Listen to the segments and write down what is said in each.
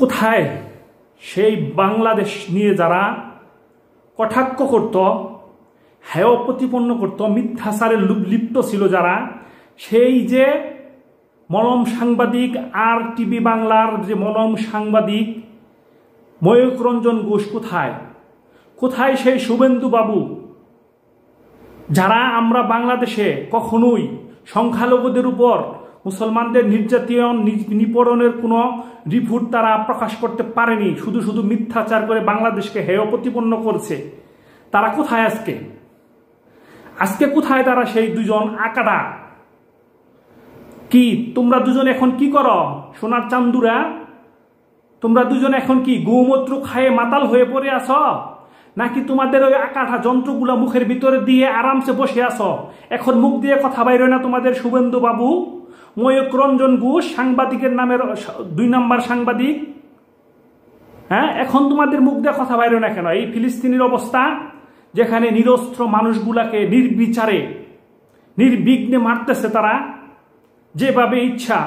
কোথায় সেই বাংলাদেশ নিয়ে যারা কটাক্ষ করত, হেয় প্রতিপন্ন করত, মিথ্যাচারে লিপ্ত ছিল যারা, সেই যে মলম সাংবাদিক আর টিভি বাংলার যে মলম সাংবাদিক ময়ূক রঞ্জন ঘোষ কোথায়? কোথায় সেই শুভেন্দু বাবু যারা আমরা বাংলাদেশে কখনোই সংখ্যালঘুদের উপর মুসলমানদের নির্যাতন নিপীড়নের কোনো রিপোর্ট তারা প্রকাশ করতে পারেনি, শুধু শুধু মিথ্যাচার করে বাংলাদেশকে হেয় প্রতিপন্ন করছে, তারা কোথায় আজকে? আজকে কোথায় তারা সেই দুজন আকাটা? কি তোমরা দুজন এখন কি করো সোনার চান্দুরা? তোমরা দুজন এখন কি গোমূত্র খায়ে মাতাল হয়ে পড়ে আছো, নাকি তোমাদের ওই আকাঠা যন্ত্রগুলো মুখের ভিতরে দিয়ে আরামসে বসে আছো? এখন মুখ দিয়ে কথা বাইরে না তোমাদের শুভেন্দু বাবু ময়ূক রঞ্জন ঘোষ সাংবাদিকের নামের 2 নম্বর সাংবাদিক। হ্যাঁ, এখন তোমাদের মুখ দিয়ে কথা বাইরে না কেন? এই ফিলিস্তিনের অবস্থা, যেখানে নিরস্ত্র মানুষগুলাকে নির্বিচারে নির্বিঘ্নে মারতেছে তারা, যেভাবে ইচ্ছা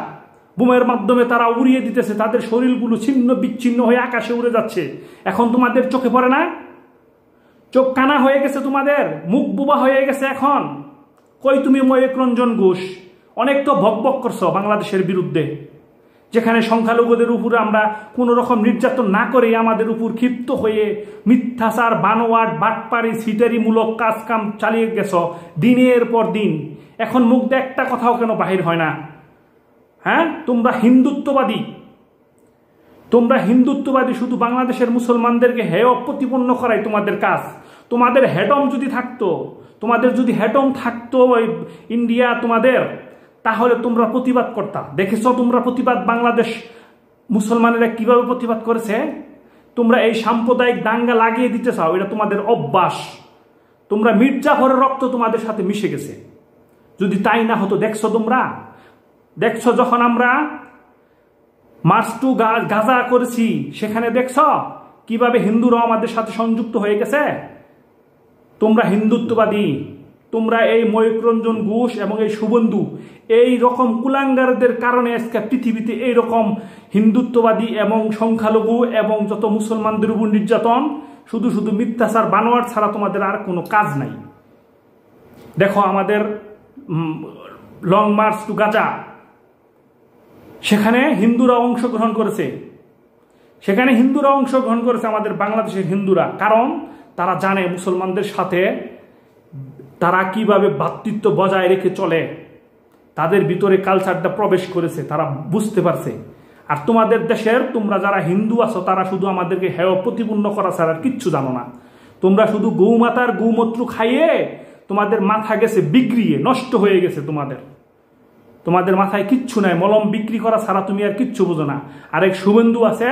বোমের মাধ্যমে তারা উড়িয়ে দিতেছে, তাদের শরীরগুলো ছিন্ন বিচ্ছিন্ন হয়ে আকাশে উড়ে যাচ্ছে। এখন তোমাদের চোখে পড়ে না? চোখ কানা হয়ে গেছে তোমাদের, মুখ বুবা হয়ে গেছে এখন। কই তুমি ময়ূক রঞ্জন ঘোষ? অনেক তো ভকভক করছো বাংলাদেশের বিরুদ্ধে, যেখানে সংখ্যালঘুদের উপরে আমরা কোনো রকম নির্যাতন না করে আমাদের উপর ক্ষিপ্ত হয়ে মিথ্যাচার, বানোয়াট, বাটপারি, সিটারিমূলক কাজ কাম চালিয়ে গেছো দিনের পর দিন। এখন মুখ দিয়ে একটা কথাও কেন বাহির হয় না? হ্যাঁ, তোমরা হিন্দুত্ববাদী, শুধু বাংলাদেশের মুসলমানদেরকে হেয় প্রতিপন্ন করাই তোমাদের কাজ। তোমাদের হেডম যদি থাকতো, তোমাদের যদি হেডম থাকতো ওই ইন্ডিয়া তোমাদের, তাহলে তোমরা প্রতিবাদ করতা। দেখেছ তোমরা প্রতিবাদ বাংলাদেশ মুসলমানেরা কিভাবে প্রতিবাদ করেছে? তোমরা এই সাম্প্রদায়িক দাঙ্গা লাগিয়ে দিতে চাও, এটা তোমাদের অভ্যাস। তোমরা মির্জাফরের রক্ত তোমাদের সাথে মিশে গেছে। যদি তাই না হতো, দেখছো যখন আমরা মার্চ টু গাজা করেছি, সেখানে দেখছ কিভাবে হিন্দুরা আমাদের সাথে সংযুক্ত হয়ে গেছে। তোমরা হিন্দুত্ববাদী, তোমরা এই ময়ূক রঞ্জন ঘোষ এবং এই শুভেন্দু, এই রকম কুলাঙ্গারদের কারণে আজকে পৃথিবীতে এই রকম হিন্দুত্ববাদী এবং সংখ্যালঘু এবং যত মুসলমানদের উপর নির্যাতন, শুধু শুধু মিথ্যাচার বানোয়ার ছাড়া তোমাদের আর কোনো কাজ নাই। দেখো আমাদের লং মার্চ টু গাজা, সেখানে হিন্দুরা অংশগ্রহণ করেছে, আমাদের বাংলাদেশের হিন্দুরা, কারণ তারা জানে মুসলমানদের সাথে তারা কিভাবে ভ্রাতৃত্ব বজায় রেখে চলে, তাদের ভিতরে কালচারটা প্রবেশ করেছে, তারা বুঝতে পারছে। আর তোমাদের দেশের তোমরা যারা হিন্দু আছো, তারা শুধু আমাদেরকে হেয় প্রতিপন্ন করা ছাড়া কিচ্ছু জানো না। তোমরা শুধু গৌমাতার গৌমূত্র খাইয়ে তোমাদের মাথা গেছে বিগড়িয়ে, নষ্ট হয়ে গেছে। তোমাদের মাথায় কিচ্ছু নাই, মলম বিক্রি করা ছাড়া তুমি আর কিচ্ছু বোঝো না। আরেক শুভেন্দু আছে,